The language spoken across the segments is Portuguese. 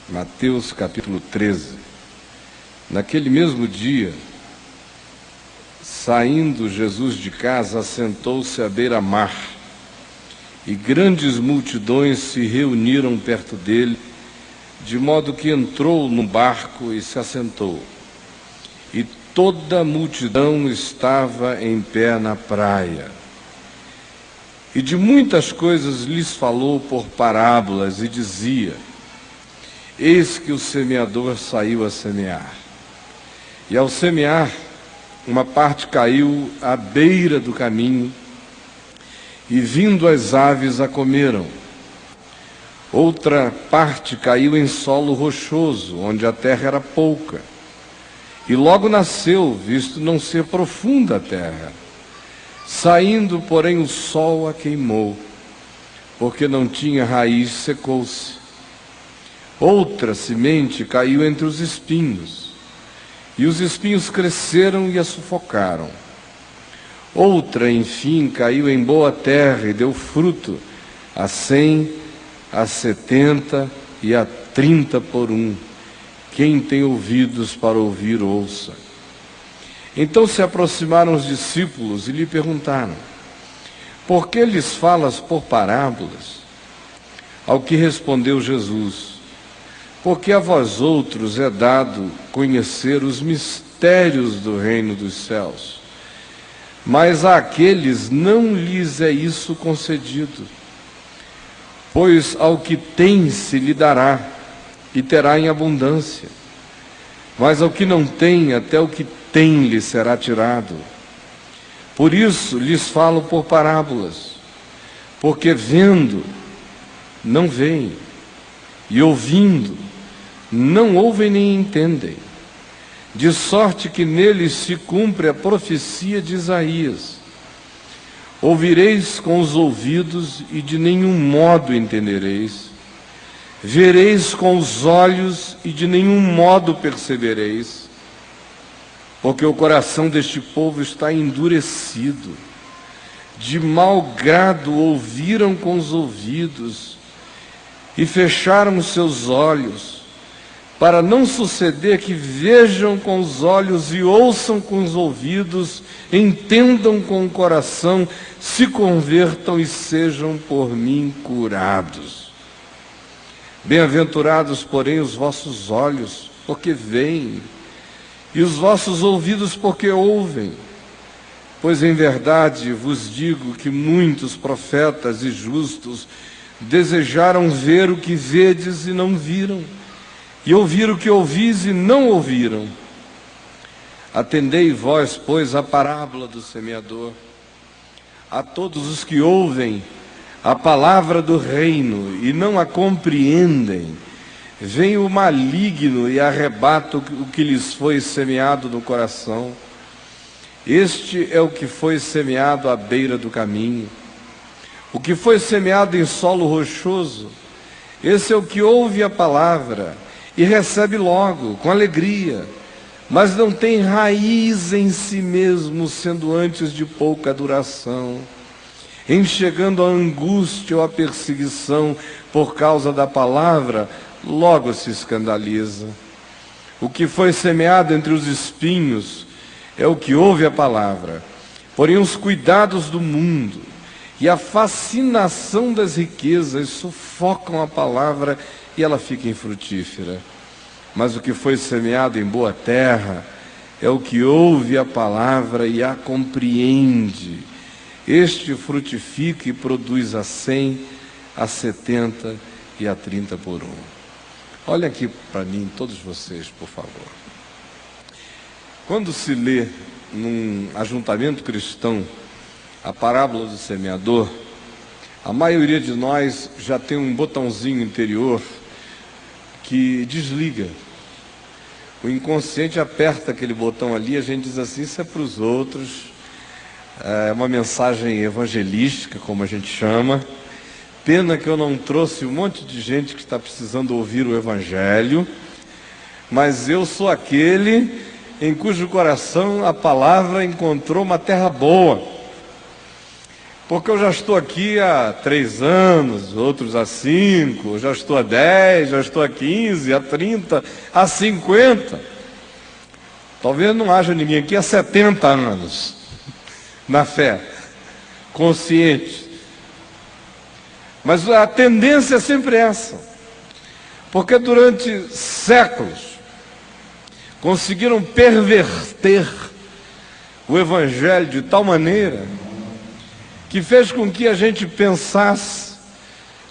Mateus capítulo 13. Naquele mesmo dia, saindo Jesus de casa, assentou-se à beira-mar, e grandes multidões se reuniram perto dele, de modo que entrou no barco e se assentou. E toda a multidão estava em pé na praia. E de muitas coisas lhes falou por parábolas e dizia: Eis que o semeador saiu a semear. E ao semear, uma parte caiu à beira do caminho, e vindo as aves a comeram. Outra parte caiu em solo rochoso, onde a terra era pouca. E logo nasceu, visto não ser profunda a terra. Saindo, porém, o sol a queimou, porque não tinha raiz, secou-se. Outra semente caiu entre os espinhos, e os espinhos cresceram e a sufocaram. Outra, enfim, caiu em boa terra e deu fruto, a 100, a 70 e a 30 por um. Quem tem ouvidos para ouvir, ouça. Então se aproximaram os discípulos e lhe perguntaram: Por que lhes falas por parábolas? Ao que respondeu Jesus: Porque a vós outros é dado conhecer os mistérios do reino dos céus, mas àqueles não lhes é isso concedido. Pois ao que tem se lhe dará, e terá em abundância. Mas ao que não tem, até o que tem lhe será tirado. Por isso lhes falo por parábolas, porque vendo, não veem, e ouvindo, não ouvem nem entendem. De sorte que neles se cumpre a profecia de Isaías: Ouvireis com os ouvidos e de nenhum modo entendereis. Vereis com os olhos e de nenhum modo percebereis. Porque o coração deste povo está endurecido. De mau grado ouviram com os ouvidos e fecharam os seus olhos, para não suceder que vejam com os olhos e ouçam com os ouvidos, entendam com o coração, se convertam e sejam por mim curados. Bem-aventurados, porém, os vossos olhos, porque veem, e os vossos ouvidos, porque ouvem. Pois em verdade vos digo que muitos profetas e justos desejaram ver o que vedes e não viram, e ouvir o que ouvis e não ouviram. Atendei vós, pois, a parábola do semeador. A todos os que ouvem a palavra do reino e não a compreendem, vem o maligno e arrebata o que lhes foi semeado no coração. Este é o que foi semeado à beira do caminho. O que foi semeado em solo rochoso, esse é o que ouve a palavra e recebe logo, com alegria, mas não tem raiz em si mesmo, sendo antes de pouca duração. Em chegando a angústia ou a perseguição por causa da palavra, logo se escandaliza. O que foi semeado entre os espinhos é o que ouve a palavra, porém os cuidados do mundo e a fascinação das riquezas sufocam a palavra e ela fica infrutífera. Mas o que foi semeado em boa terra é o que ouve a palavra e a compreende. Este frutifica e produz a 100, a 70 e a 30 por um. Olhem aqui para mim, todos vocês, por favor. Quando se lê num ajuntamento cristão a parábola do semeador, a maioria de nós já tem um botãozinho interior que desliga. O inconsciente aperta aquele botão ali, a gente diz assim: isso é para os outros, é uma mensagem evangelística, como a gente chama. Pena que eu não trouxe um monte de gente que está precisando ouvir o evangelho, mas eu sou aquele em cujo coração a palavra encontrou uma terra boa. Porque eu já estou aqui há 3 anos, outros há 5, já estou há 10, já estou há 15, há 30, há 50. Talvez não haja ninguém aqui há 70 anos na fé, consciente. Mas a tendência é sempre essa. Porque durante séculos conseguiram perverter o Evangelho de tal maneira que fez com que a gente pensasse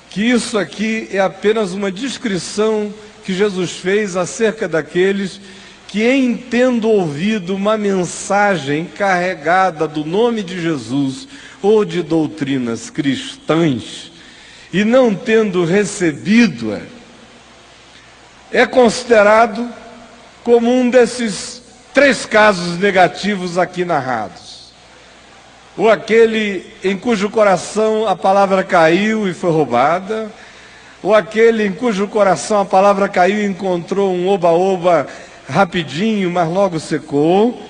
que isso aqui é apenas uma descrição que Jesus fez acerca daqueles que, em tendo ouvido uma mensagem carregada do nome de Jesus ou de doutrinas cristãs, e não tendo recebido, é considerado como um desses 3 casos negativos aqui narrados. Ou aquele em cujo coração a palavra caiu e foi roubada, ou aquele em cujo coração a palavra caiu e encontrou um oba-oba rapidinho, mas logo secou,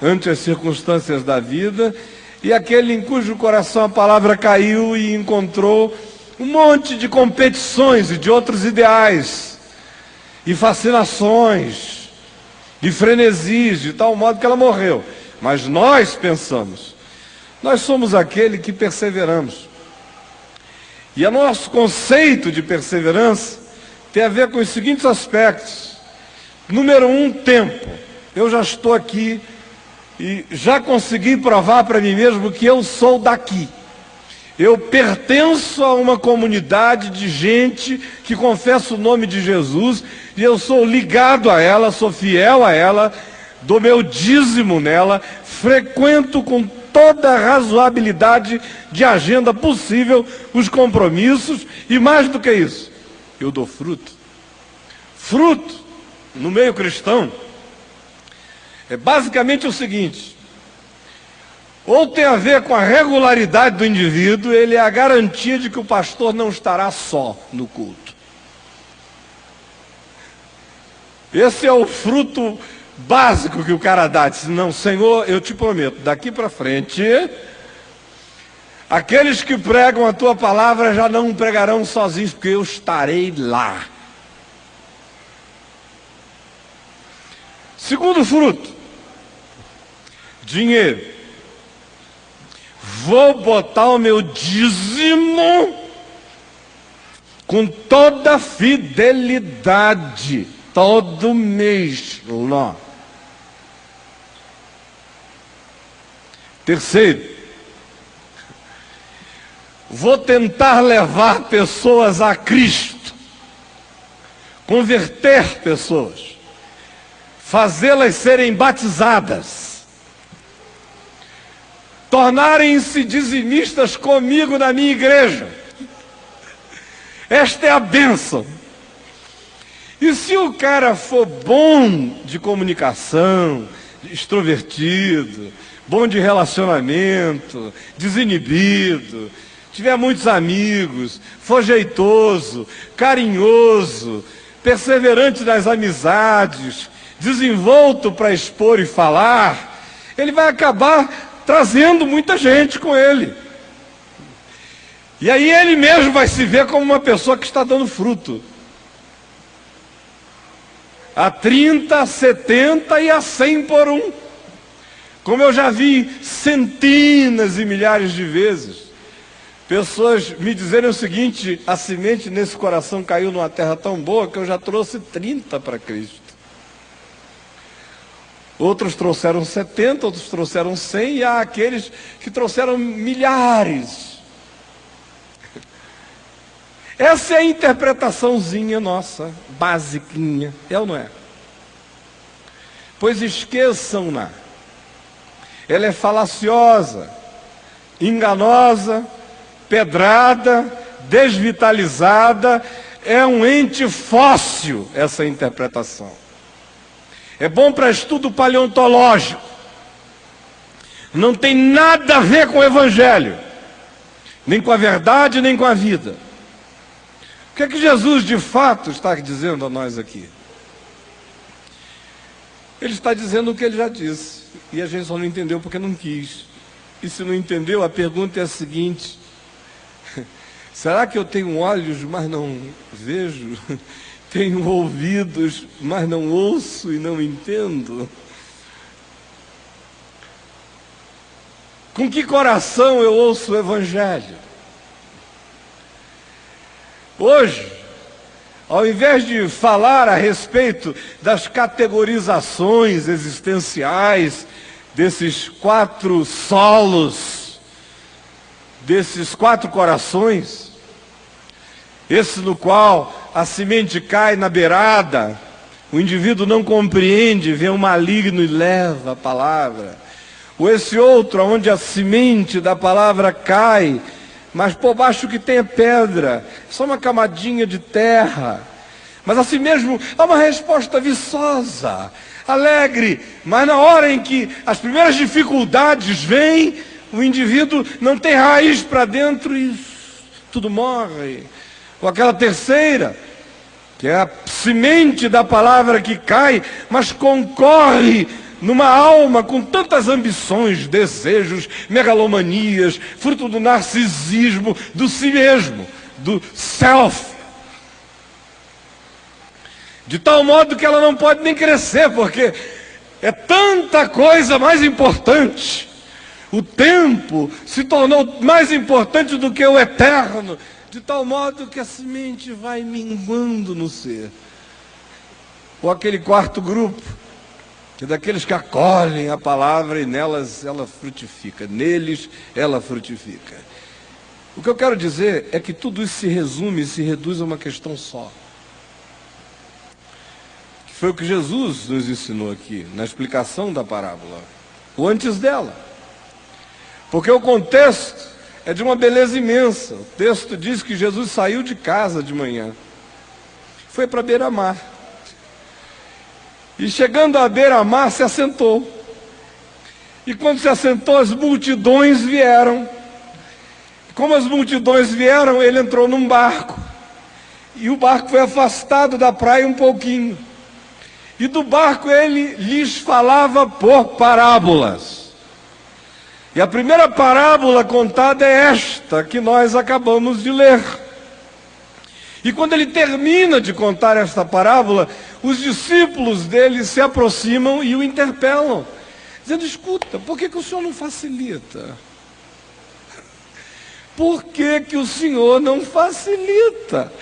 ante as circunstâncias da vida, e aquele em cujo coração a palavra caiu e encontrou um monte de competições e de outros ideais, e fascinações, e frenesis, de tal modo que ela morreu. Mas nós pensamos, nós somos aquele que perseveramos. E o nosso conceito de perseverança tem a ver com os seguintes aspectos. Número 1, tempo. Eu já estou aqui e já consegui provar para mim mesmo que eu sou daqui. Eu pertenço a uma comunidade de gente que confessa o nome de Jesus, e eu sou ligado a ela, sou fiel a ela, dou meu dízimo nela, frequento com toda a razoabilidade de agenda possível os compromissos, e mais do que isso, eu dou fruto. Fruto, no meio cristão, é basicamente o seguinte: ou tem a ver com a regularidade do indivíduo, ele é a garantia de que o pastor não estará só no culto. Esse é o fruto básico que o cara dá. Diz: não, Senhor, eu te prometo, daqui para frente, aqueles que pregam a tua palavra já não pregarão sozinhos, porque eu estarei lá. Segundo fruto, dinheiro. Vou botar o meu dízimo com toda fidelidade, todo mês lá. Terceiro, vou tentar levar pessoas a Cristo, converter pessoas, fazê-las serem batizadas, tornarem-se dizimistas comigo na minha igreja. Esta é a bênção. E se o cara for bom de comunicação, extrovertido, bom de relacionamento, desinibido, tiver muitos amigos, for jeitoso, carinhoso, perseverante nas amizades, desenvolto para expor e falar, ele vai acabar trazendo muita gente com ele. E aí ele mesmo vai se ver como uma pessoa que está dando fruto. A 30, a 70 e a 100 por um. Como eu já vi centenas e milhares de vezes, pessoas me dizerem o seguinte: a semente nesse coração caiu numa terra tão boa que eu já trouxe 30 para Cristo. Outros trouxeram 70, outros trouxeram 100, e há aqueles que trouxeram milhares. Essa é a interpretaçãozinha nossa, basiquinha, é ou não é? Pois esqueçam-na. Ela é falaciosa, enganosa, pedrada, desvitalizada, é um ente fóssil essa interpretação. É bom para estudo paleontológico. Não tem nada a ver com o Evangelho, nem com a verdade, nem com a vida. O que é que Jesus de fato está dizendo a nós aqui? Ele está dizendo o que ele já disse, e a gente só não entendeu porque não quis. E se não entendeu, a pergunta é a seguinte: será que eu tenho olhos, mas não vejo? Tenho ouvidos, mas não ouço e não entendo? Com que coração eu ouço o Evangelho? Hoje, ao invés de falar a respeito das categorizações existenciais, desses 4 solos, desses 4 corações, esse no qual a semente cai na beirada, o indivíduo não compreende, vem um maligno e leva a palavra. Ou esse outro, onde a semente da palavra cai, mas por baixo que tem é pedra, só uma camadinha de terra. Mas assim mesmo há uma resposta viçosa, alegre, mas na hora em que as primeiras dificuldades vêm, o indivíduo não tem raiz para dentro e tudo morre. Ou aquela terceira, que é a semente da palavra que cai, mas concorre numa alma com tantas ambições, desejos, megalomanias, fruto do narcisismo, do si mesmo, do self. De tal modo que ela não pode nem crescer, porque é tanta coisa mais importante. O tempo se tornou mais importante do que o eterno, de tal modo que a semente vai minguando no ser. Ou aquele 4º grupo, que é daqueles que acolhem a palavra e nelas ela frutifica, neles ela frutifica. O que eu quero dizer é que tudo isso se resume, se reduz a uma questão só. Que foi o que Jesus nos ensinou aqui, na explicação da parábola, ou antes dela. Porque o contexto é de uma beleza imensa. O texto diz que Jesus saiu de casa de manhã, foi para a beira-mar. E chegando à beira-mar se assentou. E quando se assentou, as multidões vieram. Como as multidões vieram, ele entrou num barco. E o barco foi afastado da praia um pouquinho. E do barco ele lhes falava por parábolas. E a primeira parábola contada é esta que nós acabamos de ler. E quando ele termina de contar esta parábola, os discípulos dele se aproximam e o interpelam, dizendo: escuta, por que o senhor não facilita? Por que o senhor não facilita?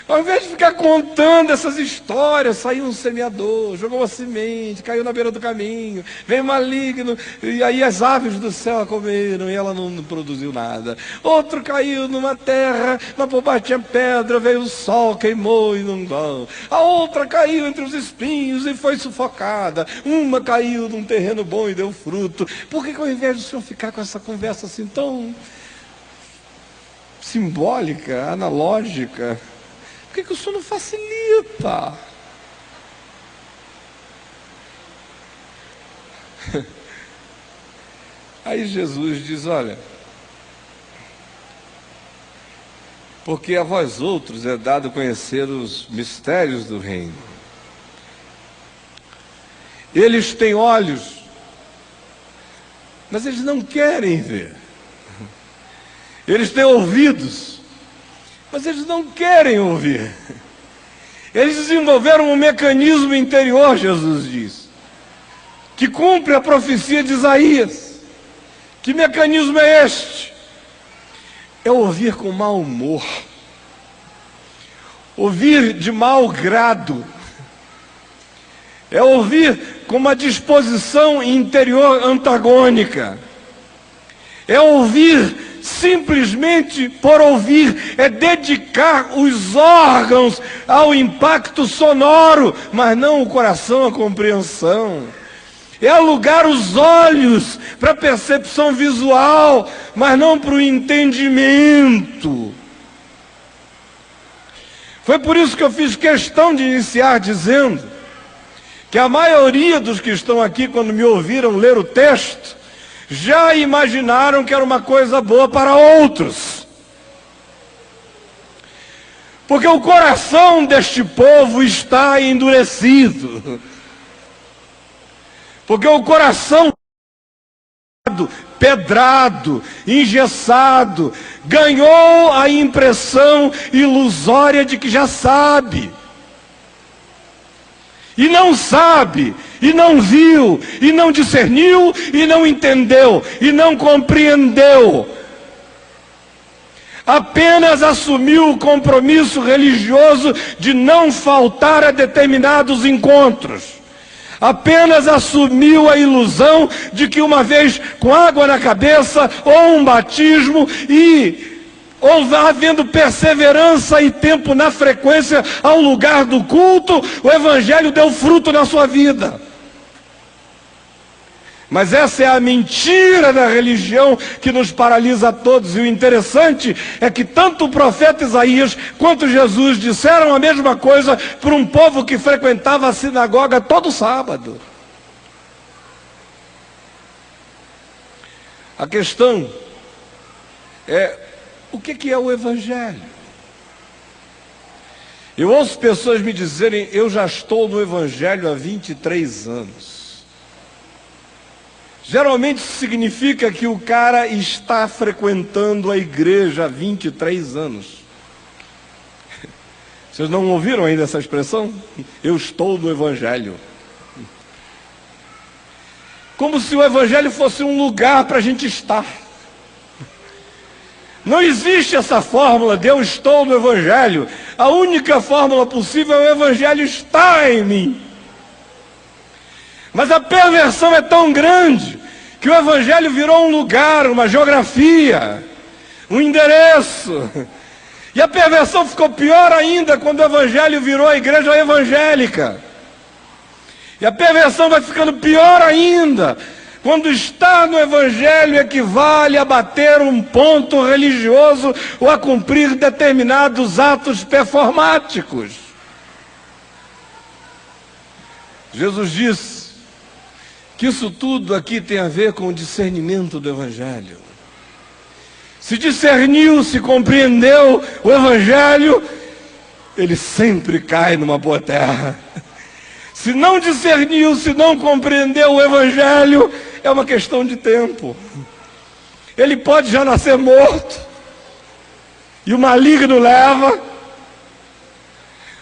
Ao invés de ficar contando essas histórias, saiu um semeador, jogou uma semente, caiu na beira do caminho, veio maligno, e aí as aves do céu a comeram e ela não produziu nada. Outro caiu numa terra, mas por baixo tinha pedra, veio o sol, queimou e não deu. A outra caiu entre os espinhos e foi sufocada. Uma caiu num terreno bom e deu fruto. Por que ao invés do senhor ficar com essa conversa assim tão simbólica, analógica, por que o senhor não facilita? Aí Jesus diz: olha, porque a vós outros é dado conhecer os mistérios do reino. Eles têm olhos, mas eles não querem ver. Eles têm ouvidos, mas eles não querem ouvir. Eles desenvolveram um mecanismo interior, Jesus diz, que cumpre a profecia de Isaías. Que mecanismo é este? É ouvir com mau humor, ouvir de mau grado, é ouvir com uma disposição interior antagônica, é ouvir simplesmente por ouvir, é dedicar os órgãos ao impacto sonoro, mas não o coração à compreensão. É alugar os olhos para a percepção visual, mas não para o entendimento. Foi por isso que eu fiz questão de iniciar dizendo que a maioria dos que estão aqui, quando me ouviram ler o texto, já imaginaram que era uma coisa boa para outros. Porque o coração deste povo está endurecido. Porque o coração amarrado, pedrado, engessado, ganhou a impressão ilusória de que já sabe. E não sabe, e não viu, e não discerniu, e não entendeu, e não compreendeu. Apenas assumiu o compromisso religioso de não faltar a determinados encontros. Apenas assumiu a ilusão de que uma vez com água na cabeça, ou um batismo, ou havendo perseverança e tempo na frequência ao lugar do culto, o Evangelho deu fruto na sua vida. Mas essa é a mentira da religião que nos paralisa a todos. E o interessante é que tanto o profeta Isaías quanto Jesus disseram a mesma coisa para um povo que frequentava a sinagoga todo sábado. A questão é: o que é o Evangelho? Eu ouço pessoas me dizerem: eu já estou no Evangelho há 23 anos. Geralmente isso significa que o cara está frequentando a igreja há 23 anos. Vocês não ouviram ainda essa expressão? Eu estou no Evangelho. Como se o Evangelho fosse um lugar para a gente estar. Não existe essa fórmula de eu estou no Evangelho. A única fórmula possível é o Evangelho estar em mim. Mas a perversão é tão grande que o Evangelho virou um lugar, uma geografia, um endereço. E a perversão ficou pior ainda quando o Evangelho virou a igreja evangélica. E a perversão vai ficando pior ainda quando estar no Evangelho equivale a bater um ponto religioso ou a cumprir determinados atos performáticos. Jesus disse que isso tudo aqui tem a ver com o discernimento do Evangelho. Se discerniu, se compreendeu o Evangelho, ele sempre cai numa boa terra. Se não discerniu, se não compreendeu o Evangelho, é uma questão de tempo. Ele pode já nascer morto, e o maligno leva.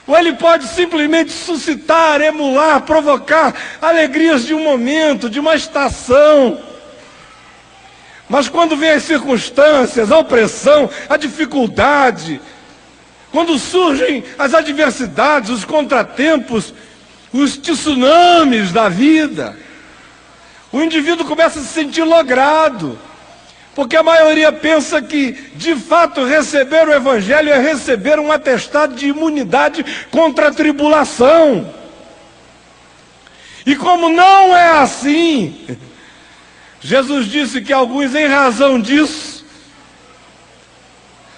Ou ele pode simplesmente suscitar, emular, provocar alegrias de um momento, de uma estação. Mas quando vem as circunstâncias, a opressão, a dificuldade, quando surgem as adversidades, os contratempos, os tsunamis da vida, o indivíduo começa a se sentir logrado. Porque a maioria pensa que, de fato, receber o Evangelho é receber um atestado de imunidade contra a tribulação. E como não é assim, Jesus disse que alguns, em razão disso,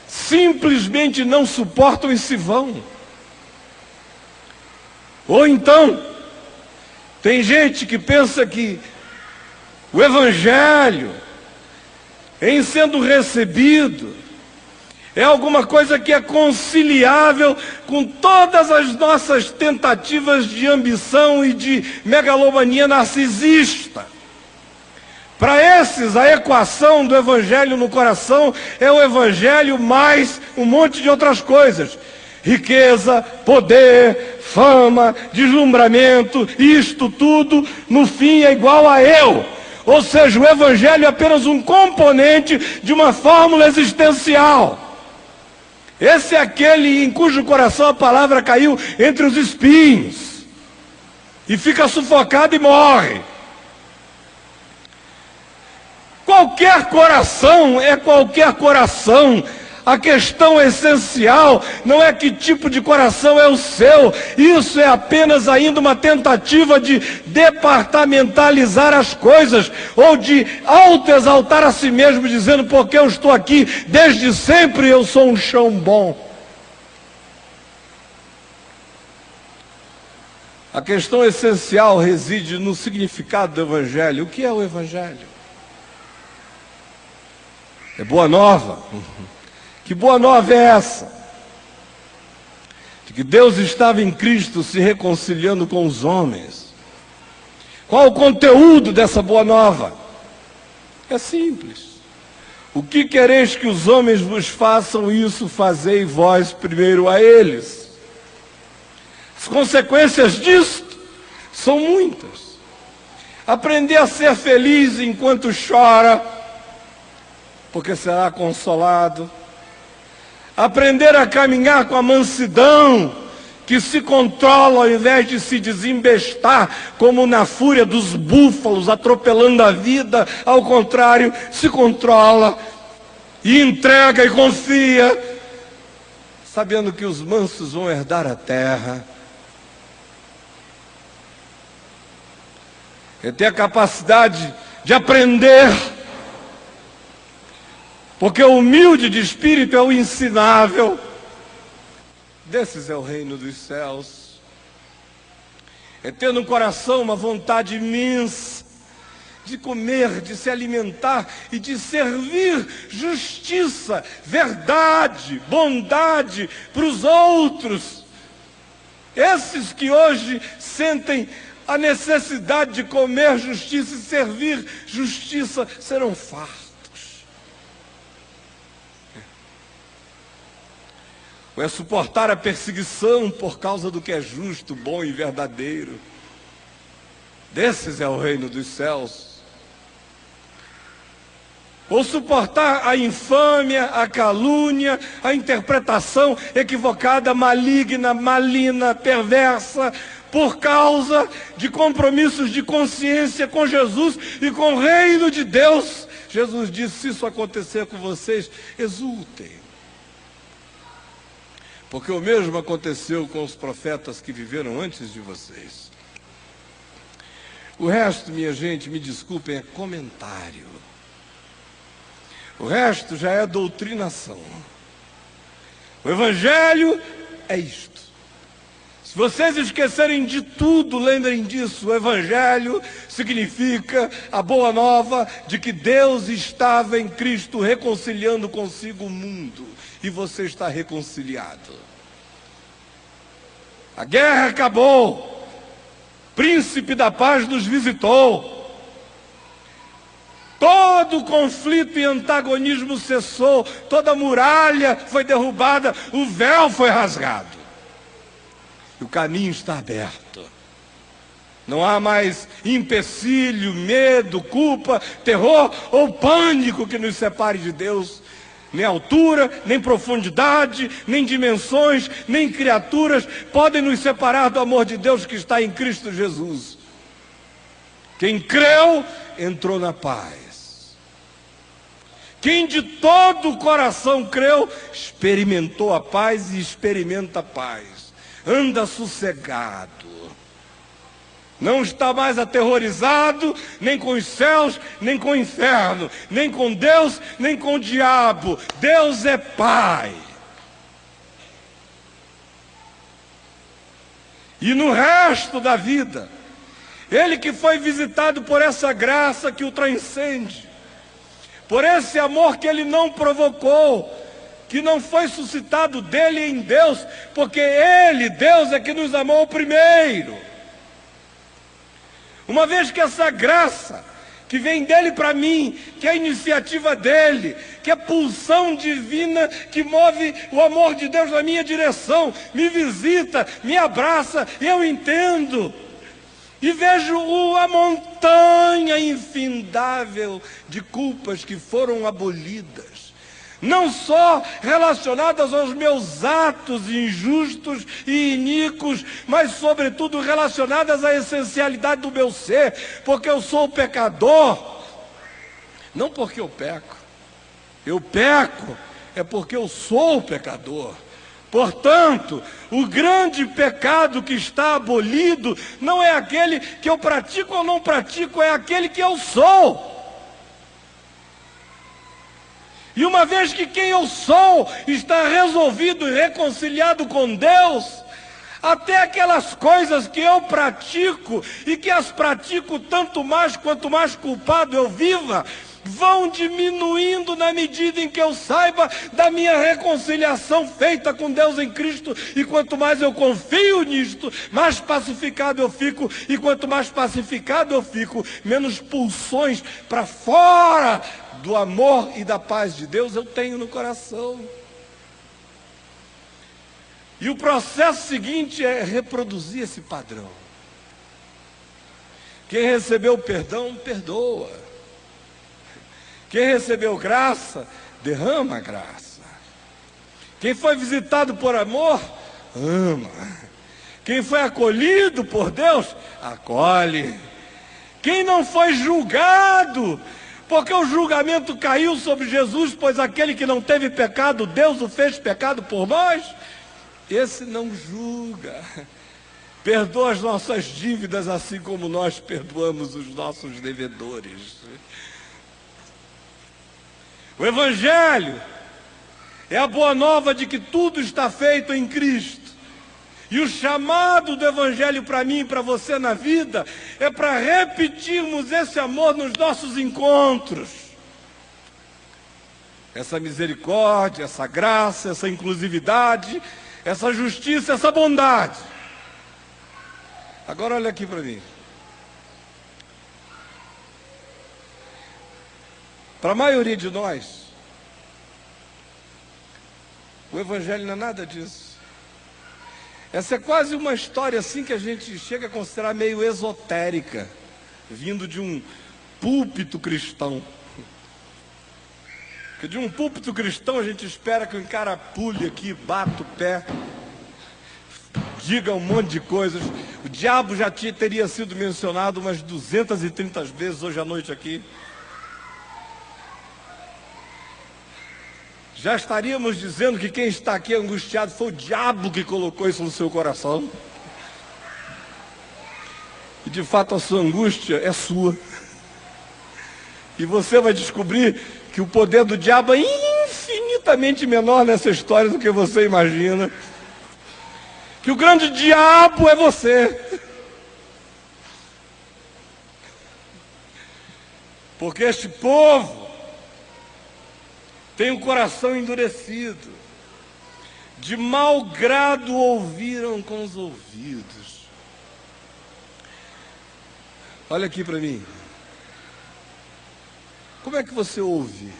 simplesmente não suportam e se vão. Ou então, tem gente que pensa que o Evangelho, em sendo recebido, é alguma coisa que é conciliável com todas as nossas tentativas de ambição e de megalomania narcisista. Para esses, a equação do Evangelho no coração é o Evangelho mais um monte de outras coisas. Riqueza, poder, fama, deslumbramento, isto tudo, no fim é igual a eu. Ou seja, o Evangelho é apenas um componente de uma fórmula existencial. Esse é aquele em cujo coração a palavra caiu entre os espinhos e fica sufocado e morre. Qualquer coração é qualquer coração. A questão essencial não é que tipo de coração é o seu. Isso é apenas ainda uma tentativa de departamentalizar as coisas, ou de autoexaltar a si mesmo, dizendo: porque eu estou aqui desde sempre, eu sou um chão bom. A questão essencial reside no significado do Evangelho. O que é o Evangelho? É boa nova. Que boa nova é essa? De que Deus estava em Cristo se reconciliando com os homens. Qual o conteúdo dessa boa nova? É simples. O que quereis que os homens vos façam, isso fazei vós primeiro a eles. As consequências disto são muitas. Aprender a ser feliz enquanto chora, porque será consolado. Aprender a caminhar com a mansidão, que se controla ao invés de se desembestar, como na fúria dos búfalos, atropelando a vida. Ao contrário, se controla e entrega e confia, sabendo que os mansos vão herdar a terra. É ter a capacidade de aprender, porque o humilde de espírito é o ensinável. Desses é o reino dos céus. É ter no coração uma vontade imensa de comer, de se alimentar e de servir justiça, verdade, bondade para os outros. Esses que hoje sentem a necessidade de comer justiça e servir justiça serão fartos. Ou é suportar a perseguição por causa do que é justo, bom e verdadeiro. Desses é o reino dos céus. Ou suportar a infâmia, a calúnia, a interpretação equivocada, maligna, malina, perversa, por causa de compromissos de consciência com Jesus e com o reino de Deus. Jesus disse: se isso acontecer com vocês, exultem. Porque o mesmo aconteceu com os profetas que viveram antes de vocês. O resto, minha gente, me desculpem, é comentário. O resto já é doutrinação. O Evangelho é isto. Se vocês esquecerem de tudo, lembrem disso. O Evangelho significa a boa nova de que Deus estava em Cristo reconciliando consigo o mundo. E você está reconciliado. A guerra acabou. Príncipe da paz nos visitou. Todo conflito e antagonismo cessou. Toda muralha foi derrubada. O véu foi rasgado. E o caminho está aberto. Não há mais empecilho, medo, culpa, terror ou pânico que nos separe de Deus. Nem altura, nem profundidade, nem dimensões, nem criaturas podem nos separar do amor de Deus que está em Cristo Jesus. Quem creu, entrou na paz. Quem de todo o coração creu, experimentou a paz e experimenta a paz. Anda sossegado. Não está mais aterrorizado, nem com os céus, nem com o inferno, nem com Deus, nem com o diabo. Deus é Pai. E no resto da vida, ele que foi visitado por essa graça que o transcende, por esse amor que ele não provocou, que não foi suscitado dele em Deus, porque ele, Deus, é que nos amou primeiro. Uma vez que essa graça que vem dele para mim, que é a iniciativa dele, que é a pulsão divina que move o amor de Deus na minha direção, me visita, me abraça, e eu entendo. E vejo a montanha infindável de culpas que foram abolidas. Não só relacionadas aos meus atos injustos e iníquos, mas sobretudo relacionadas à essencialidade do meu ser, porque eu sou pecador, não porque eu peco é porque eu sou pecador. Portanto, o grande pecado que está abolido não é aquele que eu pratico ou não pratico, é aquele que eu sou. E uma vez que quem eu sou está resolvido e reconciliado com Deus, até aquelas coisas que eu pratico e que as pratico tanto mais quanto mais culpado eu viva, vão diminuindo na medida em que eu saiba da minha reconciliação feita com Deus em Cristo. E quanto mais eu confio nisto, mais pacificado eu fico. E quanto mais pacificado eu fico, menos pulsões para fora do amor e da paz de Deus eu tenho no coração. E o processo seguinte é reproduzir esse padrão. Quem recebeu perdão, perdoa. Quem recebeu graça, derrama graça. Quem foi visitado por amor, ama. Quem foi acolhido por Deus, acolhe. Quem não foi julgado, porque o julgamento caiu sobre Jesus, pois aquele que não teve pecado, Deus o fez pecado por nós, esse não julga. Perdoa as nossas dívidas, assim como nós perdoamos os nossos devedores. O Evangelho é a boa nova de que tudo está feito em Cristo. E o chamado do Evangelho para mim e para você na vida é para repetirmos esse amor nos nossos encontros. Essa misericórdia, essa graça, essa inclusividade, essa justiça, essa bondade. Agora olha aqui para mim. Para a maioria de nós, o Evangelho não é nada disso. Essa é quase uma história assim que a gente chega a considerar meio esotérica, vindo de um púlpito cristão. Porque de um púlpito cristão a gente espera que o cara pule aqui, bata o pé, diga um monte de coisas. O diabo já teria sido mencionado umas 230 vezes hoje à noite aqui. Já estaríamos dizendo que quem está aqui angustiado foi o diabo que colocou isso no seu coração. E de fato a sua angústia é sua. E você vai descobrir que o poder do diabo é infinitamente menor nessa história do que você imagina. Que o grande diabo é você. Porque este povo tem o coração endurecido, de mau grado ouviram com os ouvidos. Olha aqui para mim. Como é que você ouve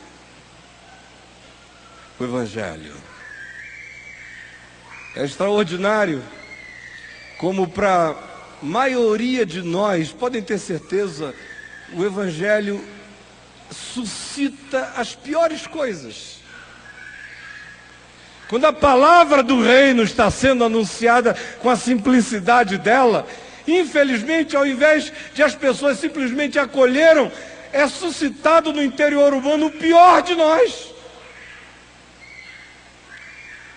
o Evangelho? É extraordinário como para a maioria de nós, podem ter certeza, o Evangelho suscita as piores coisas. Quando a palavra do reino está sendo anunciada com a simplicidade dela, infelizmente, ao invés de as pessoas simplesmente acolheram, é suscitado no interior humano o pior de nós.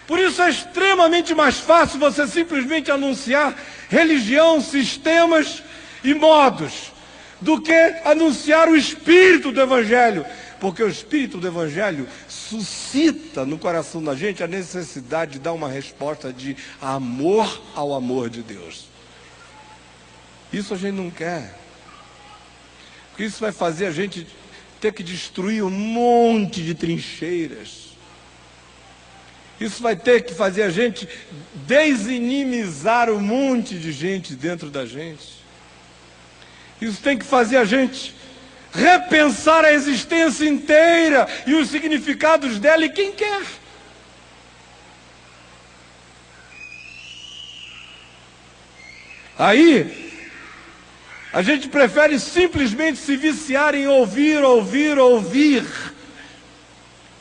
Por isso é extremamente mais fácil você simplesmente anunciar religião, sistemas e modos, do que anunciar o Espírito do Evangelho. Porque o Espírito do Evangelho suscita no coração da gente a necessidade de dar uma resposta de amor ao amor de Deus. Isso a gente não quer. Porque isso vai fazer a gente ter que destruir um monte de trincheiras. Isso vai ter que fazer a gente desinimizar um monte de gente dentro da gente. Isso tem que fazer a gente repensar a existência inteira e os significados dela e quem quer. Aí, a gente prefere simplesmente se viciar em ouvir, ouvir, ouvir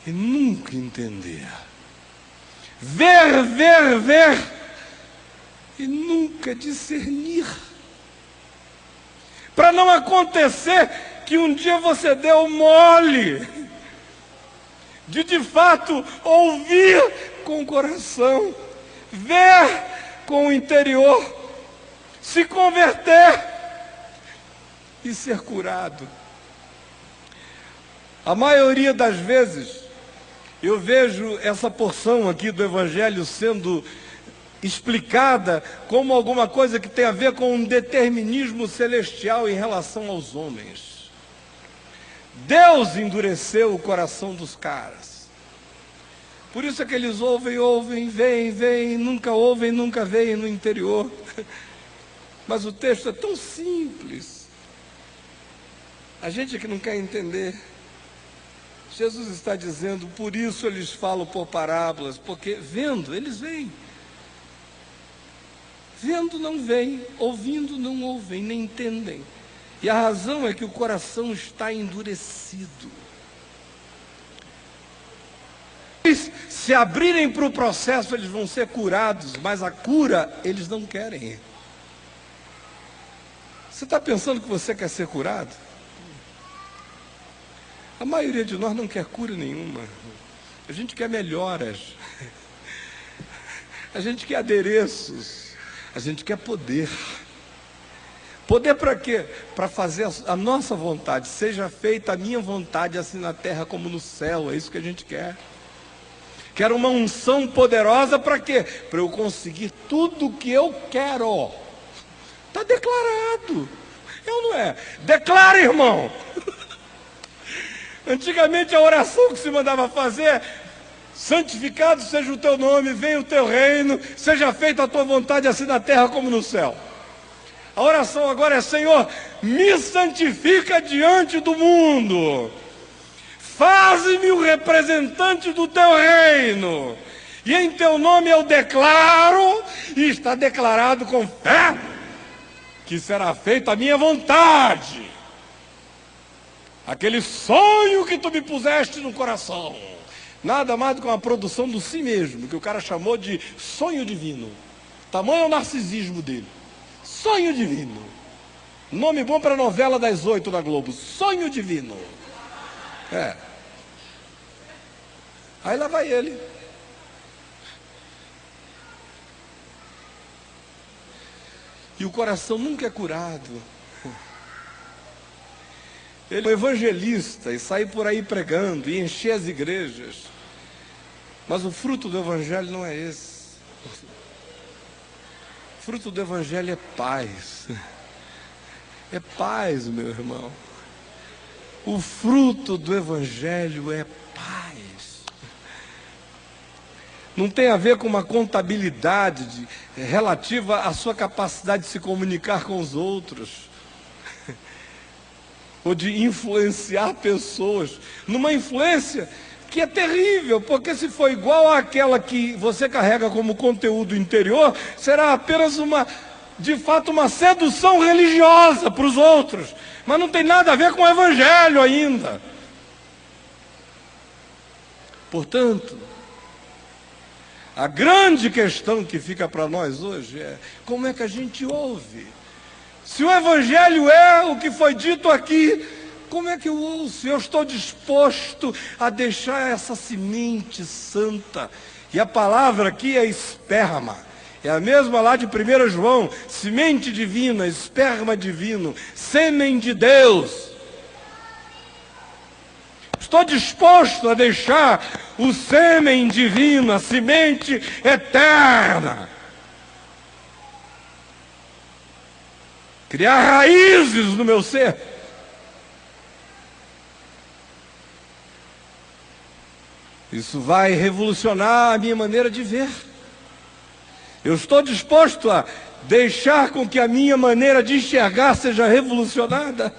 e nunca entender. Ver, ver, ver e nunca discernir. Para não acontecer que um dia você deu mole de fato ouvir com o coração, ver com o interior, se converter e ser curado. A maioria das vezes eu vejo essa porção aqui do Evangelho sendo explicada como alguma coisa que tem a ver com um determinismo celestial em relação aos homens. Deus endureceu o coração dos caras. Por isso é que eles ouvem, veem, nunca ouvem, nunca veem no interior. Mas o texto é tão simples. A gente que não quer entender. Jesus está dizendo, por isso eles falam por parábolas, porque vendo, eles veem. Vendo não veem, ouvindo não ouvem, nem entendem. E a razão é que o coração está endurecido. Se abrirem para o processo, eles vão ser curados, mas a cura eles não querem. Você está pensando que você quer ser curado? A maioria de nós não quer cura nenhuma. A gente quer melhoras. A gente quer adereços. A gente quer poder. Poder para quê? Para fazer a nossa vontade. Seja feita a minha vontade, assim na terra como no céu. É isso que a gente quer. Quero uma unção poderosa para quê? Para eu conseguir tudo o que eu quero. Está declarado. É ou não é? Declara, irmão. Antigamente a oração que se mandava fazer: santificado seja o teu nome, venha o teu reino, seja feita a tua vontade assim na terra como no céu. A oração agora é: Senhor, me santifica diante do mundo, faze-me o representante do teu reino, e em teu nome eu declaro, e está declarado com fé, que será feita a minha vontade. Aquele sonho que tu me puseste no coração, nada mais do que uma produção do si mesmo, que o cara chamou de sonho divino. Tamanho é o narcisismo dele. Sonho divino. Nome bom para a novela das 8 da Globo. Sonho divino. É. Aí lá vai ele. E o coração nunca é curado. Ele é um evangelista e sai por aí pregando e encher as igrejas. Mas o fruto do evangelho não é esse. O fruto do evangelho é paz. É paz, meu irmão. O fruto do evangelho é paz. Não tem a ver com uma contabilidade relativa à sua capacidade de se comunicar com os outros, ou de influenciar pessoas, numa influência que é terrível, porque se for igual àquela que você carrega como conteúdo interior, será apenas de fato uma sedução religiosa para os outros, mas não tem nada a ver com o evangelho ainda. Portanto, a grande questão que fica para nós hoje é: como é que a gente ouve? Se o evangelho é o que foi dito aqui, como é que eu ouço? Eu estou disposto a deixar essa semente santa. E a palavra aqui é esperma. É a mesma lá de 1 João. Semente divina, esperma divino, sêmen de Deus. Estou disposto a deixar o sêmen divino, a semente eterna, criar raízes no meu ser. Isso vai revolucionar a minha maneira de ver. Eu estou disposto a deixar com que a minha maneira de enxergar seja revolucionada.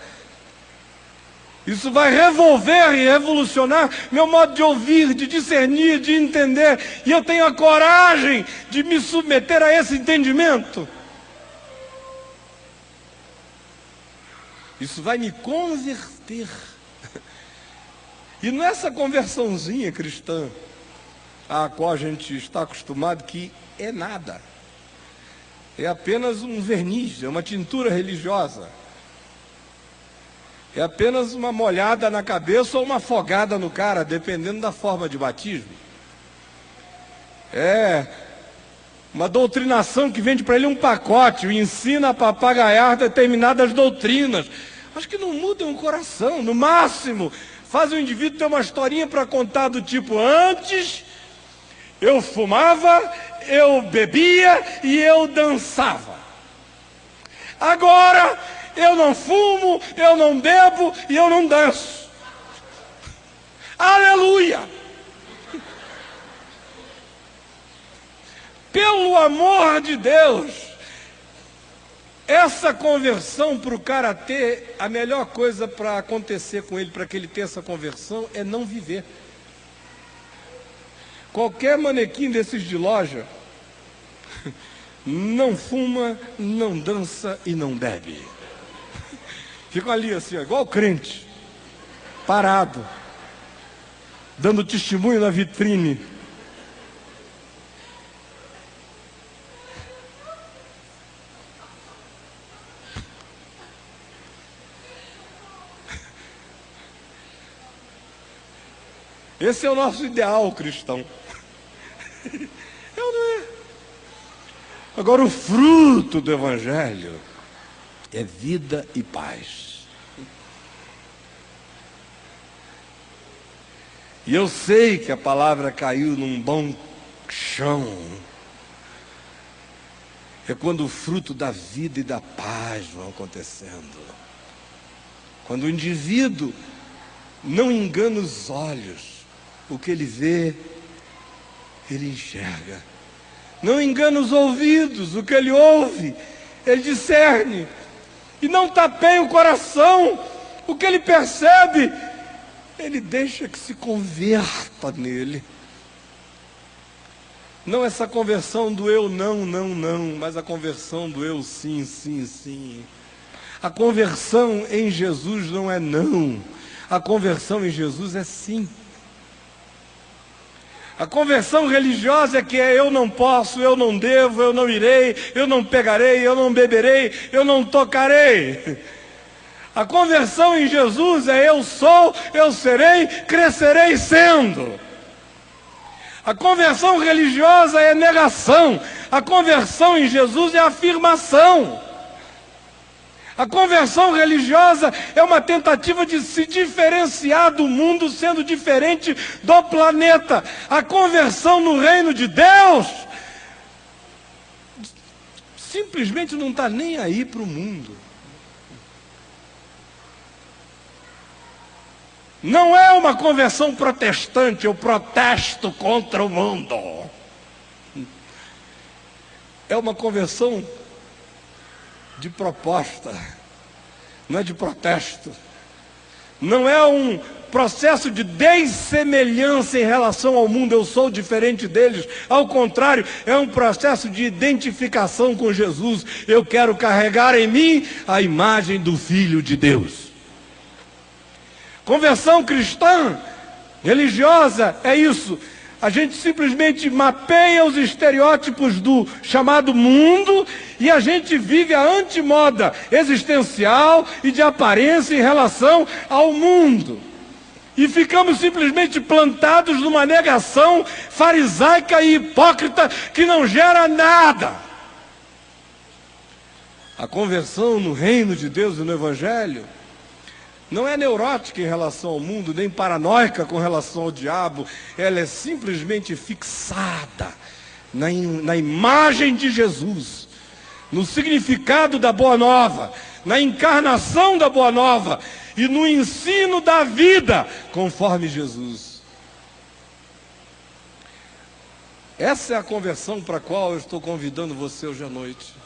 Isso vai revolver e revolucionar meu modo de ouvir, de discernir, de entender. E eu tenho a coragem de me submeter a esse entendimento. Isso vai me converter. E nessa conversãozinha cristã, a qual a gente está acostumado, que é nada. É apenas um verniz, é uma tintura religiosa. É apenas uma molhada na cabeça ou uma afogada no cara, dependendo da forma de batismo. É uma doutrinação que vende para ele um pacote, o ensina a papagaiar determinadas doutrinas, mas que não mudam o coração. No máximo, faz o indivíduo ter uma historinha para contar do tipo: antes eu fumava, eu bebia e eu dançava. Agora eu não fumo, eu não bebo e eu não danço. Aleluia! Pelo amor de Deus, essa conversão para o cara ter, a melhor coisa para acontecer com ele, para que ele tenha essa conversão, é não viver. Qualquer manequim desses de loja não fuma, não dança e não bebe. Ficam ali assim, ó, igual crente, parado, dando testemunho na vitrine. Esse é o nosso ideal cristão. Eu não é. Agora, o fruto do Evangelho é vida e paz. E eu sei que a palavra caiu num bom chão. É quando o fruto da vida e da paz vão acontecendo. Quando o indivíduo não engana os olhos. O que ele vê, ele enxerga. Não engana os ouvidos, o que ele ouve, ele discerne. E não tapeia o coração, o que ele percebe, ele deixa que se converta nele. Não essa conversão do eu não, mas a conversão do eu sim, sim, sim. A conversão em Jesus não é não, a conversão em Jesus é sim. A conversão religiosa é que é eu não posso, eu não devo, eu não irei, eu não pegarei, eu não beberei, eu não tocarei. A conversão em Jesus é eu sou, eu serei, crescerei sendo. A conversão religiosa é negação, a conversão em Jesus é afirmação. A conversão religiosa é uma tentativa de se diferenciar do mundo sendo diferente do planeta. A conversão no reino de Deus simplesmente não está nem aí para o mundo. Não é uma conversão protestante, eu protesto contra o mundo. É uma conversão de proposta, não é de protesto. Não é um processo de dessemelhança em relação ao mundo, eu sou diferente deles. Ao contrário, é um processo de identificação com Jesus. Eu quero carregar em mim a imagem do Filho de Deus. Conversão cristã, religiosa, é isso. A gente simplesmente mapeia os estereótipos do chamado mundo e a gente vive a antimoda existencial e de aparência em relação ao mundo. E ficamos simplesmente plantados numa negação farisaica e hipócrita que não gera nada. A conversão no reino de Deus e no Evangelho não é neurótica em relação ao mundo, nem paranoica com relação ao diabo. Ela é simplesmente fixada na imagem de Jesus, no significado da Boa Nova, na encarnação da Boa Nova e no ensino da vida conforme Jesus. Essa é a conversão para a qual eu estou convidando você hoje à noite.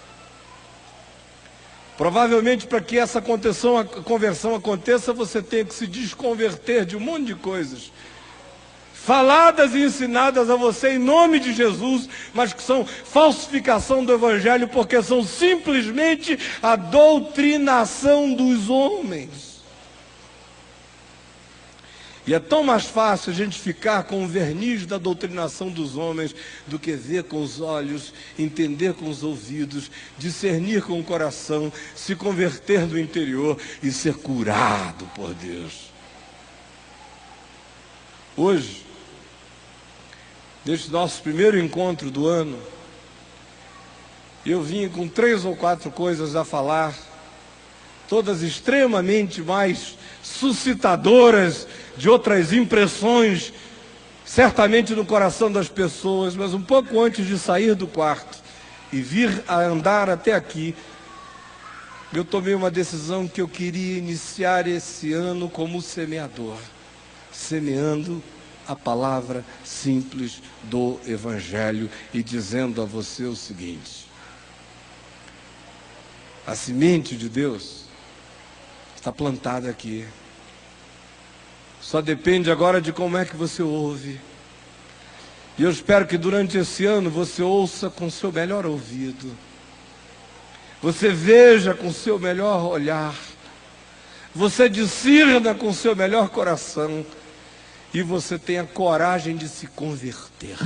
Provavelmente, para que essa conversão aconteça, você tem que se desconverter de um monte de coisas faladas e ensinadas a você em nome de Jesus, mas que são falsificação do Evangelho, porque são simplesmente a doutrinação dos homens. E é tão mais fácil a gente ficar com o verniz da doutrinação dos homens do que ver com os olhos, entender com os ouvidos, discernir com o coração, se converter no interior e ser curado por Deus. Hoje, neste nosso primeiro encontro do ano, eu vim com 3 ou 4 coisas a falar, todas extremamente mais suscitadoras de outras impressões, certamente no coração das pessoas, mas um pouco antes de sair do quarto e vir a andar até aqui, eu tomei uma decisão que eu queria iniciar esse ano como semeador, semeando a palavra simples do Evangelho e dizendo a você o seguinte: a semente de Deus está plantada aqui. Só depende agora de como é que você ouve. E eu espero que durante esse ano você ouça com seu melhor ouvido. Você veja com seu melhor olhar. Você discirna com seu melhor coração. E você tenha coragem de se converter.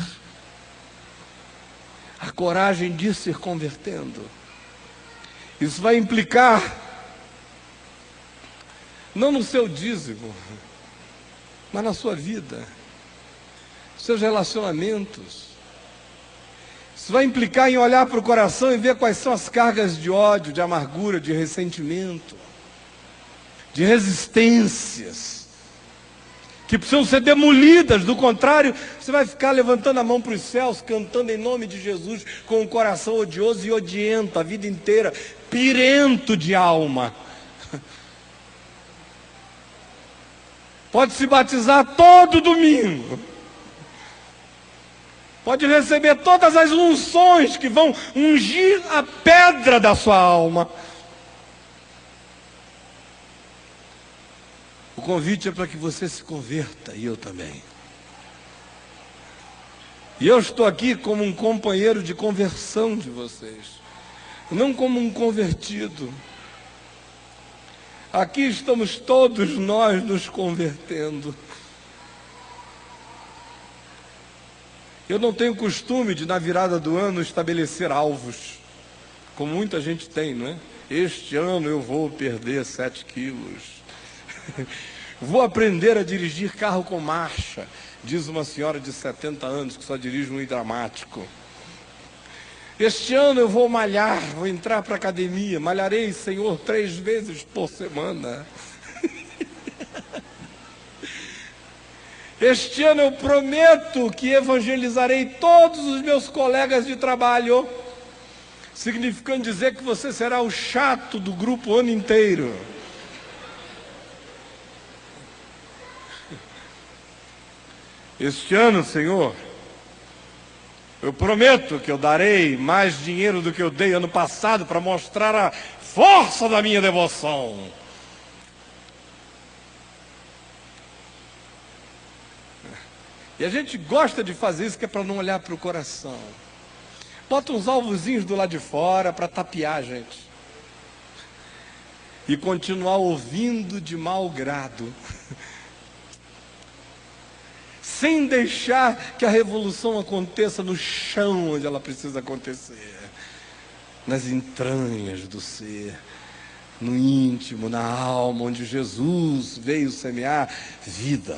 A coragem de ir se convertendo. Isso vai implicar, não no seu dízimo, mas na sua vida, seus relacionamentos. Isso vai implicar em olhar para o coração e ver quais são as cargas de ódio, de amargura, de ressentimento, de resistências, que precisam ser demolidas. Do contrário, você vai ficar levantando a mão para os céus, cantando em nome de Jesus, com um coração odioso e odiento a vida inteira, pirento de alma. Pode se batizar todo domingo, pode receber todas as unções que vão ungir a pedra da sua alma. O convite é para que você se converta, e eu também. E eu estou aqui como um companheiro de conversão de vocês, não como um convertido. Aqui estamos todos nós nos convertendo. Eu não tenho costume de, na virada do ano, estabelecer alvos, como muita gente tem, não é? Este ano eu vou perder 7 quilos. Vou aprender a dirigir carro com marcha, diz uma senhora de 70 anos que só dirige um hidromático. Este ano eu vou malhar, vou entrar para a academia, malharei, Senhor, 3 vezes por semana. Este ano eu prometo que evangelizarei todos os meus colegas de trabalho, significando dizer que você será o chato do grupo o ano inteiro. Este ano, Senhor, eu prometo que eu darei mais dinheiro do que eu dei ano passado para mostrar a força da minha devoção. E a gente gosta de fazer isso, que é para não olhar para o coração. Bota uns alvozinhos do lado de fora para tapear a gente. E continuar ouvindo de mau grado. Sem deixar que a revolução aconteça no chão onde ela precisa acontecer. Nas entranhas do ser. No íntimo, na alma, onde Jesus veio semear vida.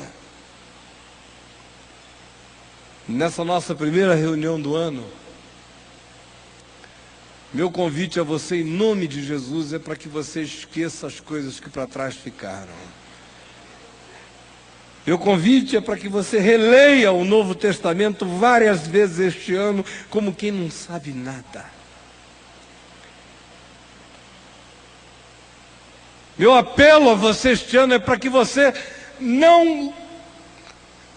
Nessa nossa primeira reunião do ano, meu convite a você, em nome de Jesus, é para que você esqueça as coisas que para trás ficaram. Meu convite é para que você releia o Novo Testamento várias vezes este ano, como quem não sabe nada. Meu apelo a você este ano é para que você não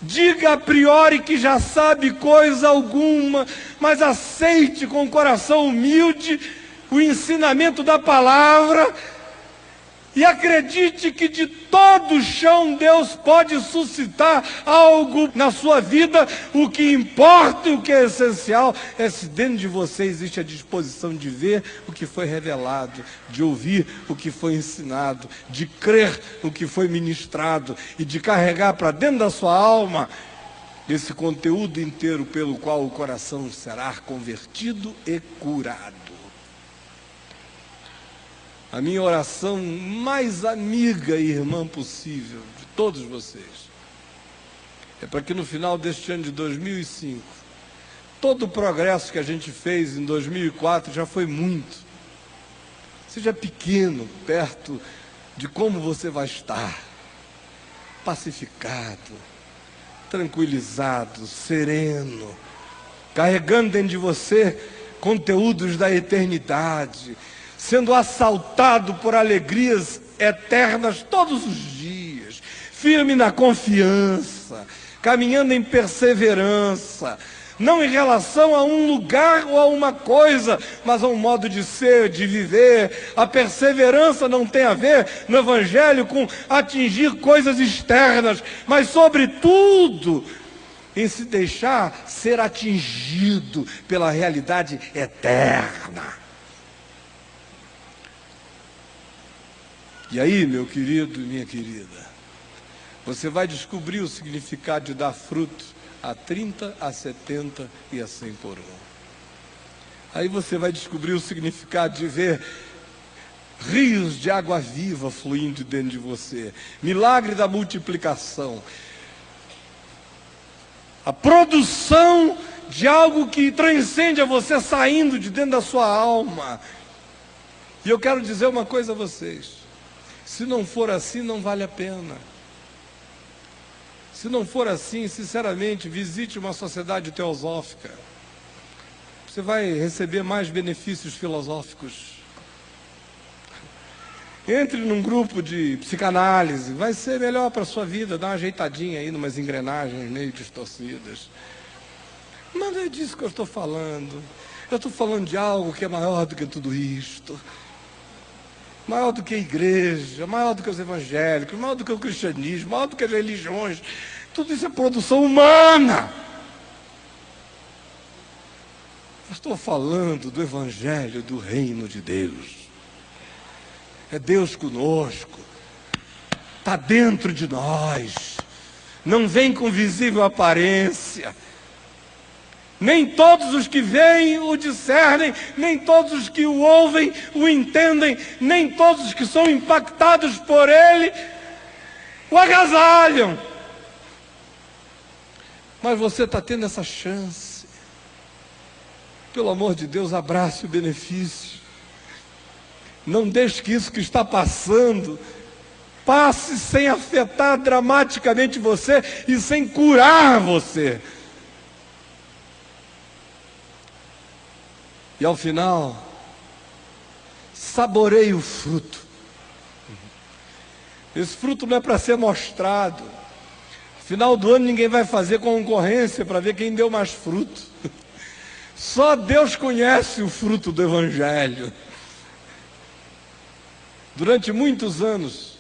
diga a priori que já sabe coisa alguma, mas aceite com o coração humilde o ensinamento da palavra e acredite que de todo chão Deus pode suscitar algo na sua vida. O que importa e o que é essencial é se dentro de você existe a disposição de ver o que foi revelado, de ouvir o que foi ensinado, de crer no que foi ministrado e de carregar para dentro da sua alma esse conteúdo inteiro pelo qual o coração será convertido e curado. A minha oração mais amiga e irmã possível de todos vocês é para que no final deste ano de 2005, todo o progresso que a gente fez em 2004 já foi muito. Seja pequeno, perto de como você vai estar, pacificado, tranquilizado, sereno, carregando dentro de você conteúdos da eternidade, sendo assaltado por alegrias eternas todos os dias, firme na confiança, caminhando em perseverança, não em relação a um lugar ou a uma coisa, mas a um modo de ser, de viver. A perseverança não tem a ver no Evangelho com atingir coisas externas, mas sobretudo em se deixar ser atingido pela realidade eterna. E aí, meu querido e minha querida, você vai descobrir o significado de dar fruto a 30, a 70 e a 100 por um. Aí você vai descobrir o significado de ver rios de água viva fluindo dentro de você. Milagre da multiplicação. A produção de algo que transcende a você saindo de dentro da sua alma. E eu quero dizer uma coisa a vocês. Se não for assim, não vale a pena. Se não for assim, sinceramente, visite uma sociedade teosófica. Você vai receber mais benefícios filosóficos. Entre num grupo de psicanálise, vai ser melhor para a sua vida, dá uma ajeitadinha aí, numas engrenagens meio distorcidas. Mas não é disso que eu estou falando. Eu estou falando de algo que é maior do que tudo isto. Maior do que a igreja, maior do que os evangélicos, maior do que o cristianismo, maior do que as religiões. Tudo isso é produção humana. Eu estou falando do evangelho do reino de Deus. É Deus conosco. Está dentro de nós. Não vem com visível aparência. Nem todos os que veem o discernem, nem todos os que o ouvem o entendem, nem todos os que são impactados por ele o agasalham. Mas você está tendo essa chance. Pelo amor de Deus, abrace o benefício. Não deixe que isso que está passando passe sem afetar dramaticamente você e sem curar você. E ao final, saboreie o fruto. Esse fruto não é para ser mostrado. No final do ano ninguém vai fazer concorrência para ver quem deu mais fruto. Só Deus conhece o fruto do Evangelho. Durante muitos anos,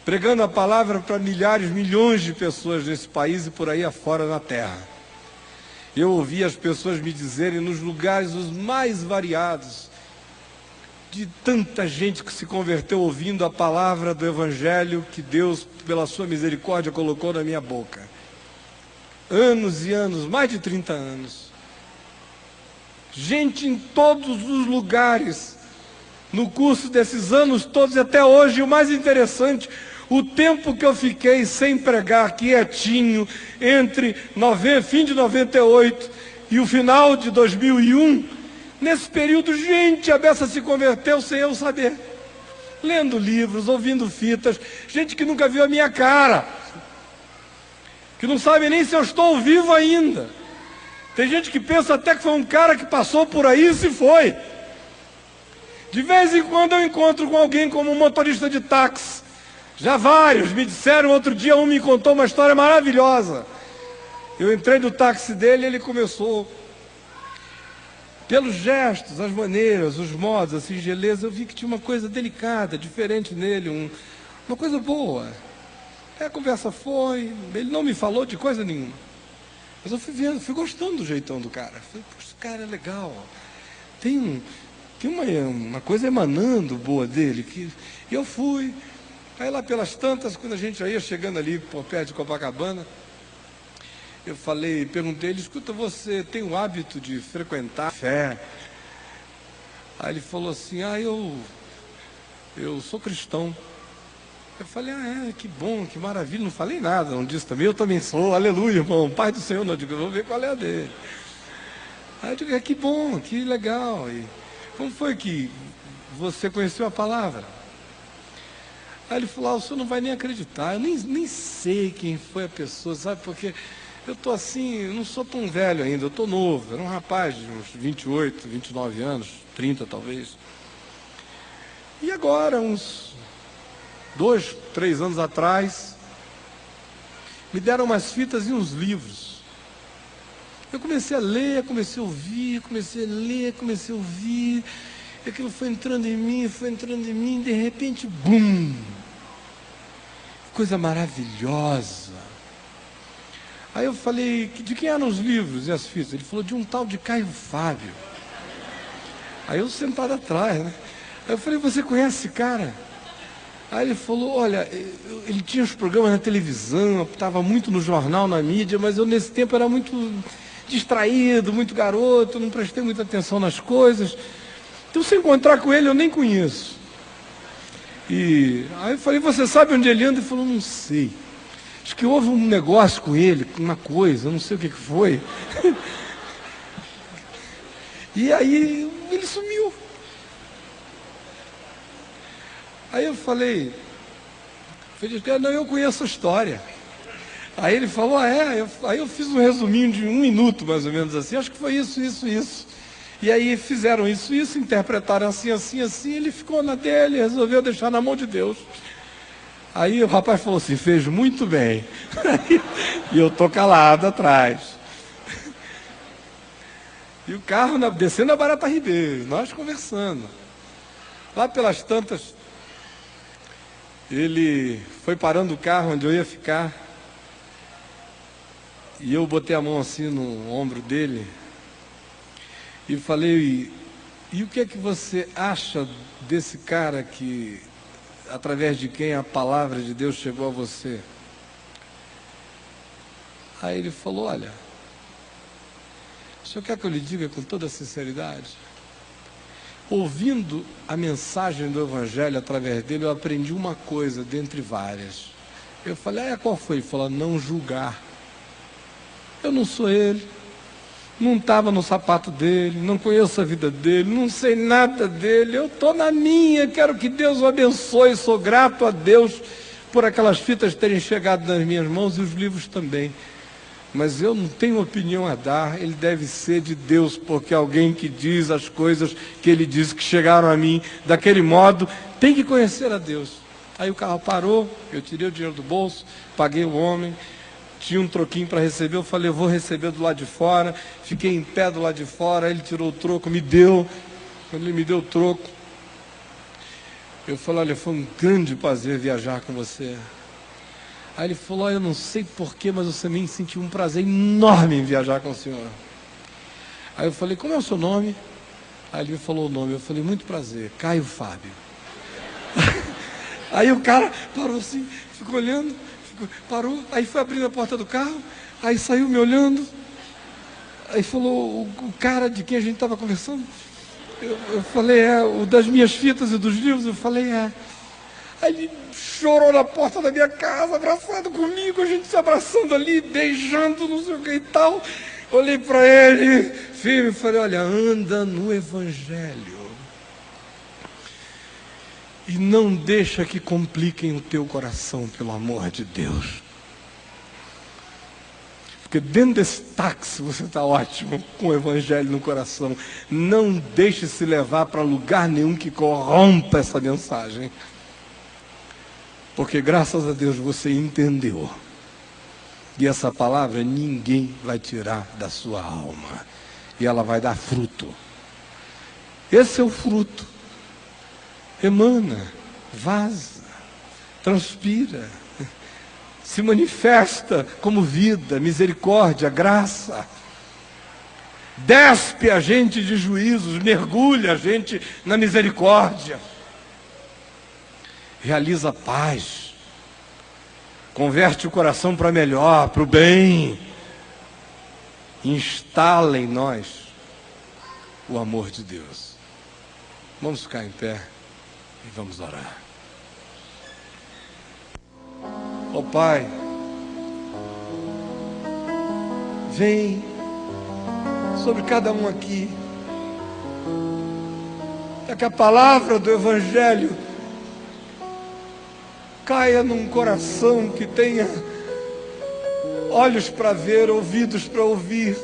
pregando a palavra para milhares, milhões de pessoas nesse país e por aí afora na terra. Eu ouvi as pessoas me dizerem nos lugares os mais variados, de tanta gente que se converteu ouvindo a palavra do Evangelho que Deus, pela sua misericórdia, colocou na minha boca. Anos e anos, mais de 30 anos. Gente em todos os lugares, no curso desses anos todos e até hoje. E o mais interessante, o tempo que eu fiquei sem pregar, quietinho, entre fim de 98 e o final de 2001, nesse período, gente, a beça se converteu sem eu saber. Lendo livros, ouvindo fitas, gente que nunca viu a minha cara, que não sabe nem se eu estou vivo ainda. Tem gente que pensa até que foi um cara que passou por aí e se foi. De vez em quando eu encontro com alguém como um motorista de táxi. Já vários me disseram, outro dia um me contou uma história maravilhosa. Eu entrei no táxi dele e ele começou, pelos gestos, as maneiras, os modos, a singeleza, eu vi que tinha uma coisa delicada, diferente nele, uma coisa boa. Aí a conversa foi, ele não me falou de coisa nenhuma. Mas eu fui vendo, fui gostando do jeitão do cara. Falei, poxa, esse cara é legal. Tem uma coisa emanando boa dele. E eu fui. Aí lá pelas tantas, quando a gente já ia chegando ali por perto de Copacabana, eu perguntei ele, escuta, você tem o hábito de frequentar a fé? Aí ele falou assim, eu sou cristão. Eu falei, que bom, que maravilha, não falei nada, não disse também, eu também sou, aleluia, irmão, Pai do Senhor, não, eu digo, eu vou ver qual é a dele. Aí eu digo, que bom, que legal, e como foi que você conheceu a palavra? Aí ele falou, o senhor não vai nem acreditar, eu nem sei quem foi a pessoa, sabe, porque eu estou assim, eu não sou tão velho ainda, eu estou novo, era um rapaz de uns 28, 29 anos, 30 talvez. E agora, uns 2, 3 anos atrás, me deram umas fitas e uns livros. Eu comecei a ler, comecei a ouvir, comecei a ler, comecei a ouvir. E aquilo foi entrando em mim, de repente, bum! Coisa maravilhosa. Aí eu falei, de quem eram os livros e as fitas? Ele falou, de um tal de Caio Fábio. Aí eu sentado atrás, né? Aí eu falei, você conhece esse cara? Aí ele falou, olha, ele tinha os programas na televisão, estava muito no jornal, na mídia, mas eu nesse tempo era muito distraído, muito garoto, não prestei muita atenção nas coisas. Então se eu encontrar com ele, eu nem conheço. E aí eu falei, você sabe onde ele anda? Ele falou, não sei. Acho que houve um negócio com ele, uma coisa, não sei o que foi. E aí ele sumiu. Aí eu falei, não, eu conheço a história. Aí ele falou, aí eu fiz um resuminho de 1 minuto, mais ou menos assim, acho que foi isso. E aí fizeram isso, interpretaram assim, ele ficou na dele, resolveu deixar na mão de Deus. Aí o rapaz falou assim, fez muito bem. E eu tô calado atrás. E o carro descendo a Barata Ribeiro, nós conversando. Lá pelas tantas, ele foi parando o carro onde eu ia ficar. E eu botei a mão assim no ombro dele. E falei, e o que é que você acha desse cara que, através de quem a palavra de Deus chegou a você? Aí ele falou, olha, o senhor quer que eu lhe diga com toda sinceridade? Ouvindo a mensagem do Evangelho através dele, eu aprendi uma coisa dentre várias. Eu falei, qual foi? Ele falou, não julgar. Eu não sou ele, não estava no sapato dele, não conheço a vida dele, não sei nada dele, eu estou na minha, quero que Deus o abençoe, sou grato a Deus por aquelas fitas terem chegado nas minhas mãos e os livros também. Mas eu não tenho opinião a dar, ele deve ser de Deus, porque alguém que diz as coisas que ele diz que chegaram a mim daquele modo, tem que conhecer a Deus. Aí o carro parou, eu tirei o dinheiro do bolso, paguei o homem, tinha um troquinho para receber, eu falei, eu vou receber do lado de fora, fiquei em pé do lado de fora, ele tirou o troco, me deu, quando ele me deu o troco, eu falei, olha, foi um grande prazer viajar com você. Aí ele falou, eu não sei porquê, mas eu também senti um prazer enorme em viajar com o senhor. Aí eu falei, como é o seu nome? Aí ele me falou o nome, eu falei, muito prazer, Caio Fábio. Aí o cara parou assim, ficou olhando, parou, aí foi abrindo a porta do carro, aí saiu me olhando, aí falou, o cara de quem a gente estava conversando, eu falei, o das minhas fitas e dos livros, eu falei, Aí ele chorou na porta da minha casa, abraçado comigo, a gente se abraçando ali, beijando, não sei o que e tal. Olhei para ele, firme, falei, olha, anda no Evangelho. E não deixa que compliquem o teu coração, pelo amor de Deus. Porque dentro desse táxi você está ótimo, com o Evangelho no coração. Não deixe se levar para lugar nenhum que corrompa essa mensagem. Porque graças a Deus você entendeu. E essa palavra ninguém vai tirar da sua alma. E ela vai dar fruto. Esse é o fruto. Emana, vaza, transpira, se manifesta como vida, misericórdia, graça. Despe a gente de juízos, mergulha a gente na misericórdia. Realiza paz, converte o coração para melhor, para o bem, instala em nós o amor de Deus. Vamos ficar em pé e vamos orar. Ó Pai, vem sobre cada um aqui, para que a palavra do Evangelho caia num coração que tenha olhos para ver, ouvidos para ouvir,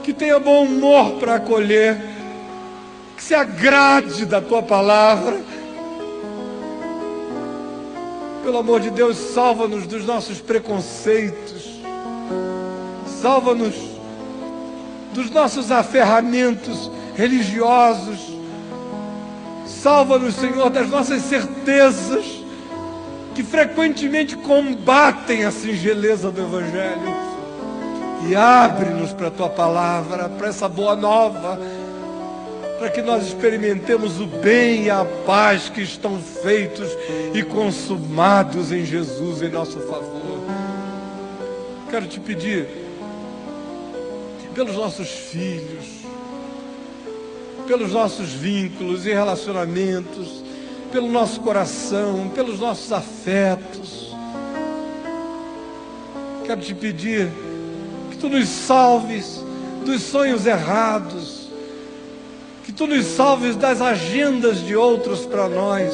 que tenha bom humor para acolher, que se agrade da Tua palavra, Pelo amor de Deus, salva-nos dos nossos preconceitos. Salva-nos dos nossos aferramentos religiosos. Salva-nos, Senhor, das nossas certezas que frequentemente combatem a singeleza do Evangelho. E abre-nos para a Tua Palavra, para essa boa nova, para que nós experimentemos o bem e a paz que estão feitos e consumados em Jesus em nosso favor. Quero te pedir, pelos nossos filhos, pelos nossos vínculos e relacionamentos, pelo nosso coração, pelos nossos afetos, quero te pedir que Tu nos salves dos sonhos errados, que Tu nos salves das agendas de outros para nós,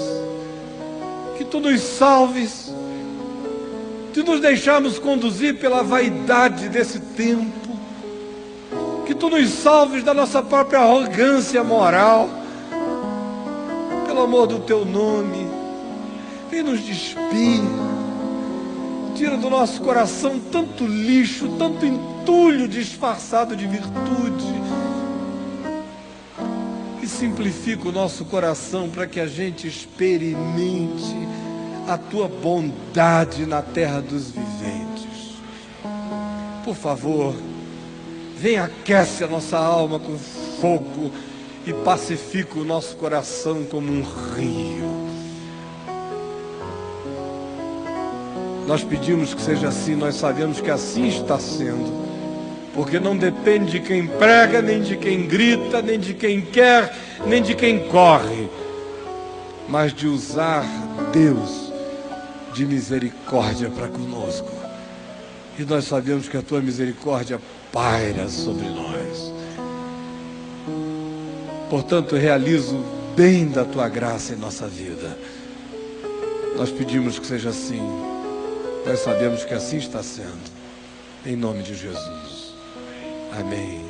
que Tu nos salves de nos deixarmos conduzir pela vaidade desse tempo, que Tu nos salves da nossa própria arrogância moral. Pelo amor do Teu nome, vem nos despir, tira do nosso coração tanto lixo, tanto entulho disfarçado de virtude, e simplifica o nosso coração para que a gente experimente a Tua bondade na terra dos viventes. Por favor, vem, aquece a nossa alma com fogo e pacifica o nosso coração como um rio. Nós pedimos que seja assim, nós sabemos que assim está sendo, porque não depende de quem prega, nem de quem grita, nem de quem quer, nem de quem corre, mas de usar Deus de misericórdia para conosco. E nós sabemos que a Tua misericórdia paira sobre nós. Portanto, realiza o bem da Tua graça em nossa vida. Nós pedimos que seja assim. Nós sabemos que assim está sendo. Em nome de Jesus. Amém.